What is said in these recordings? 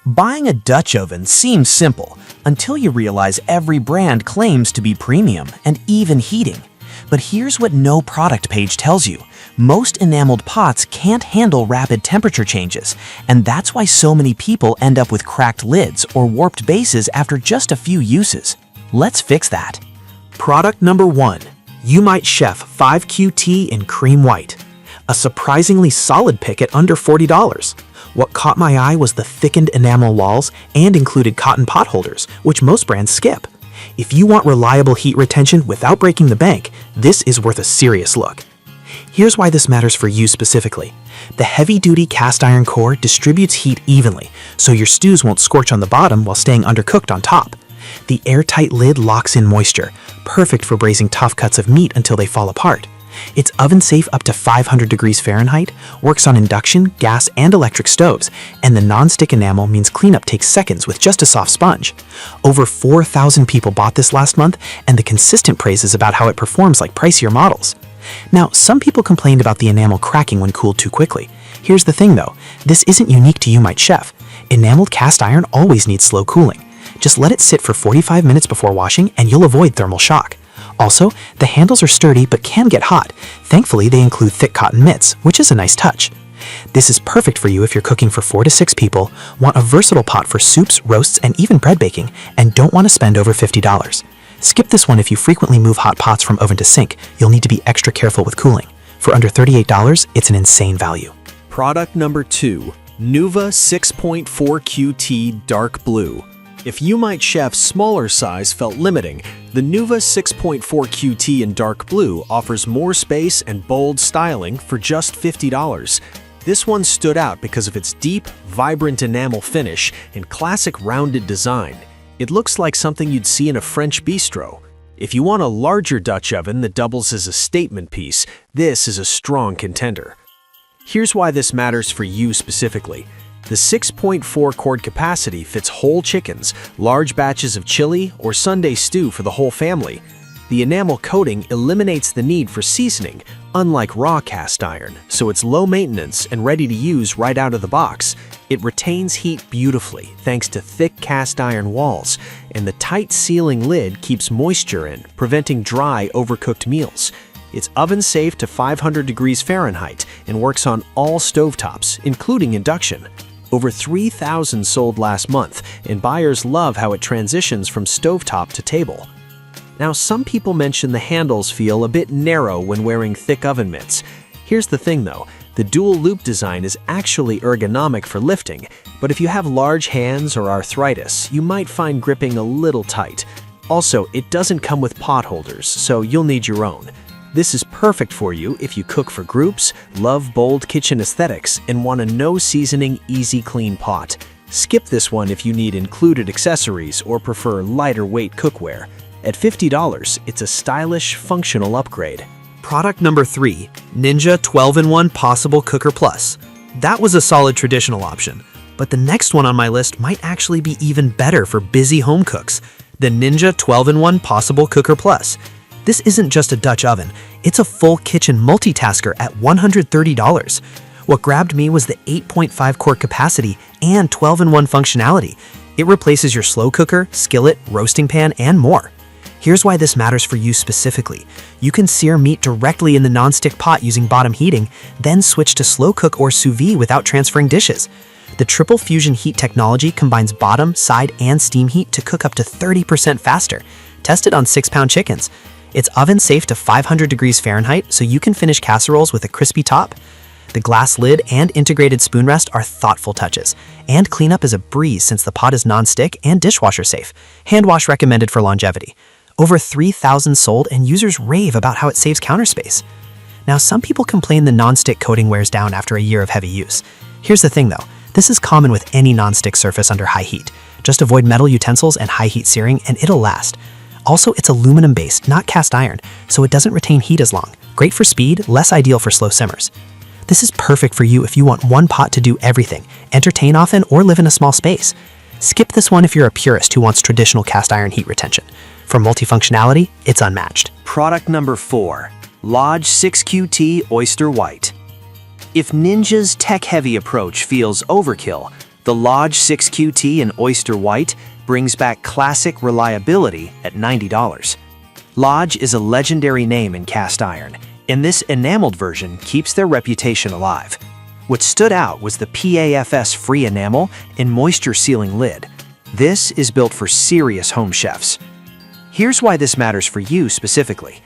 Buying a Dutch oven seems simple until you realize every brand claims to be premium and even heating. But here's what no product page tells you. Most enameled pots can't handle rapid temperature changes, and that's why so many people end up with cracked lids or warped bases after just a few uses. Let's fix that. Product number 1. You Might Chef 5QT in Cream White. A surprisingly solid pick at under $40. What caught my eye was the thickened enamel walls and included cotton pot holders, which most brands skip. If you want reliable heat retention without breaking the bank, this is worth a serious look. Here's why this matters for you specifically. The heavy-duty cast iron core distributes heat evenly, so your stews won't scorch on the bottom while staying undercooked on top. The airtight lid locks in moisture, perfect for braising tough cuts of meat until they fall apart. It's oven-safe up to 500 degrees Fahrenheit, works on induction, gas, and electric stoves, and the non-stick enamel means cleanup takes seconds with just a soft sponge. Over 4,000 people bought this last month, and the consistent praise is about how it performs like pricier models. Now, some people complained about the enamel cracking when cooled too quickly. Here's the thing though, this isn't unique to You Might Chef. Enameled cast iron always needs slow cooling. Just let it sit for 45 minutes before washing and you'll avoid thermal shock. Also, the handles are sturdy but can get hot. Thankfully, they include thick cotton mitts, which is a nice touch. This is perfect for you if you're cooking for 4 to 6 people, want a versatile pot for soups, roasts, and even bread baking, and don't want to spend over $50. Skip this one if you frequently move hot pots from oven to sink. You'll need to be extra careful with cooling. For under $38, it's an insane value. Product number 2. Nuva 6.4QT Dark Blue. If You Might Chef's smaller size felt limiting, the Nuva 6.4QT in dark blue offers more space and bold styling for just $50. This one stood out because of its deep, vibrant enamel finish and classic rounded design. It looks like something you'd see in a French bistro. If you want a larger Dutch oven that doubles as a statement piece, this is a strong contender. Here's why this matters for you specifically. The 6.4 quart capacity fits whole chickens, large batches of chili, or Sunday stew for the whole family. The enamel coating eliminates the need for seasoning, unlike raw cast iron, so it's low maintenance and ready to use right out of the box. It retains heat beautifully thanks to thick cast iron walls, and the tight sealing lid keeps moisture in, preventing dry, overcooked meals. It's oven-safe to 500 degrees Fahrenheit and works on all stovetops, including induction. Over 3,000 sold last month, and buyers love how it transitions from stovetop to table. Now, some people mention the handles feel a bit narrow when wearing thick oven mitts. Here's the thing though, the dual loop design is actually ergonomic for lifting, but if you have large hands or arthritis, you might find gripping a little tight. Also, it doesn't come with pot holders, so you'll need your own. This is perfect for you if you cook for groups, love bold kitchen aesthetics, and want a no-seasoning, easy-clean pot. Skip this one if you need included accessories or prefer lighter-weight cookware. At $50, it's a stylish, functional upgrade. Product number 3. Ninja 12-in-1 Possible Cooker Plus. That was a solid traditional option, but the next one on my list might actually be even better for busy home cooks. The Ninja 12-in-1 Possible Cooker Plus. This isn't just a Dutch oven, it's a full kitchen multitasker at $130. What grabbed me was the 8.5 quart capacity and 12-in-1 functionality. It replaces your slow cooker, skillet, roasting pan, and more. Here's why this matters for you specifically. You can sear meat directly in the non-stick pot using bottom heating, then switch to slow cook or sous vide without transferring dishes. The triple fusion heat technology combines bottom, side, and steam heat to cook up to 30% faster. Tested on 6-pound chickens. It's oven-safe to 500 degrees Fahrenheit, so you can finish casseroles with a crispy top. The glass lid and integrated spoon rest are thoughtful touches, and cleanup is a breeze since the pot is non-stick and dishwasher safe. Hand wash recommended for longevity. Over 3,000 sold, and users rave about how it saves counter space. Now, some people complain the non-stick coating wears down after a year of heavy use. Here's the thing though, this is common with any non-stick surface under high heat. Just avoid metal utensils and high heat searing, and it'll last. Also, it's aluminum-based, not cast iron, so it doesn't retain heat as long. Great for speed, less ideal for slow simmers. This is perfect for you if you want one pot to do everything, entertain often, or live in a small space. Skip this one if you're a purist who wants traditional cast iron heat retention. For multifunctionality, it's unmatched. Product number 4. Lodge 6QT Oyster White. If Ninja's tech-heavy approach feels overkill, The Lodge 6QT in Oyster White brings back classic reliability at $90. Lodge is a legendary name in cast iron, and this enameled version keeps their reputation alive. What stood out was the PAFS-free enamel and moisture-sealing lid. This is built for serious home chefs. Here's why this matters for you specifically.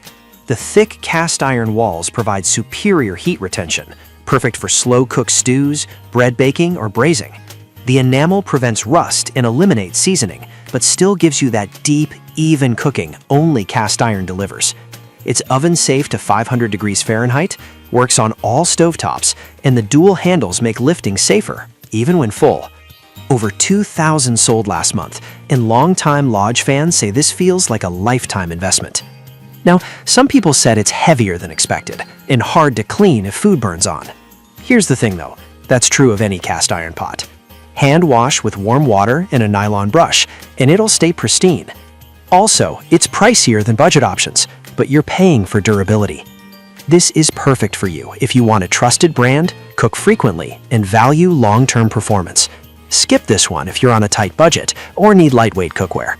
The thick cast iron walls provide superior heat retention, perfect for slow-cooked stews, bread baking, or braising. The enamel prevents rust and eliminates seasoning, but still gives you that deep, even cooking only cast iron delivers. It's oven-safe to 500 degrees Fahrenheit, works on all stovetops, and the dual handles make lifting safer, even when full. Over 2,000 sold last month, and longtime Lodge fans say this feels like a lifetime investment. Now, some people said it's heavier than expected and hard to clean if food burns on. Here's the thing though, that's true of any cast iron pot. Hand wash with warm water and a nylon brush, and it'll stay pristine. Also, it's pricier than budget options, but you're paying for durability. This is perfect for you if you want a trusted brand, cook frequently, and value long-term performance. Skip this one if you're on a tight budget or need lightweight cookware.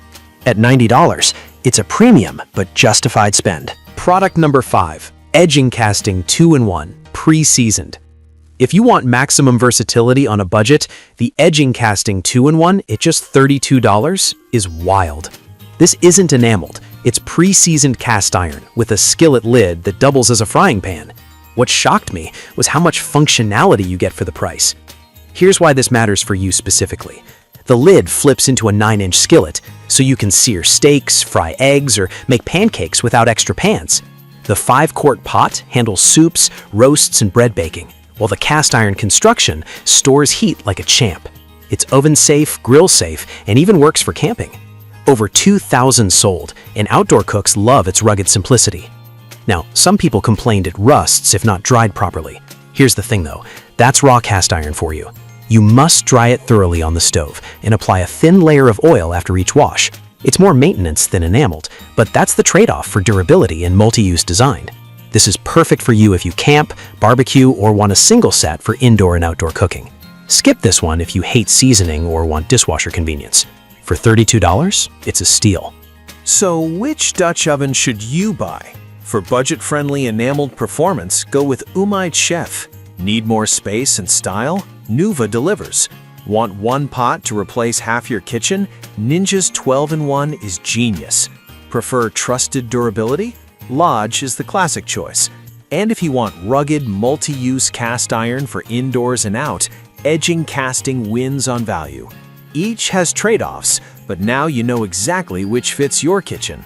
At $90, it's a premium but justified spend. Product number 5, Edging Casting 2-in-1, pre-seasoned. If you want maximum versatility on a budget, the Edging Casting 2-in-1 at just $32 is wild. This isn't enameled, it's pre-seasoned cast iron with a skillet lid that doubles as a frying pan. What shocked me was how much functionality you get for the price. Here's why this matters for you specifically. The lid flips into a 9-inch skillet, so you can sear steaks, fry eggs, or make pancakes without extra pans. The 5-quart pot handles soups, roasts, and bread baking, while the cast iron construction stores heat like a champ. It's oven-safe, grill-safe, and even works for camping. Over 2,000 sold, and outdoor cooks love its rugged simplicity. Now, some people complained it rusts if not dried properly. Here's the thing though, that's raw cast iron for you. You must dry it thoroughly on the stove and apply a thin layer of oil after each wash. It's more maintenance than enameled, but that's the trade-off for durability and multi-use design. This is perfect for you if you camp, barbecue, or want a single set for indoor and outdoor cooking. Skip this one if you hate seasoning or want dishwasher convenience. For $32, it's a steal. So which Dutch oven should you buy? For budget-friendly enameled performance, go with Umaid Chef. Need more space and style? Nuva delivers. Want one pot to replace half your kitchen? Ninja's 12-in-1 is genius. Prefer trusted durability? Lodge is the classic choice. And if you want rugged, multi-use cast iron for indoors and out, Edging Casting wins on value. Each has trade-offs, but now you know exactly which fits your kitchen.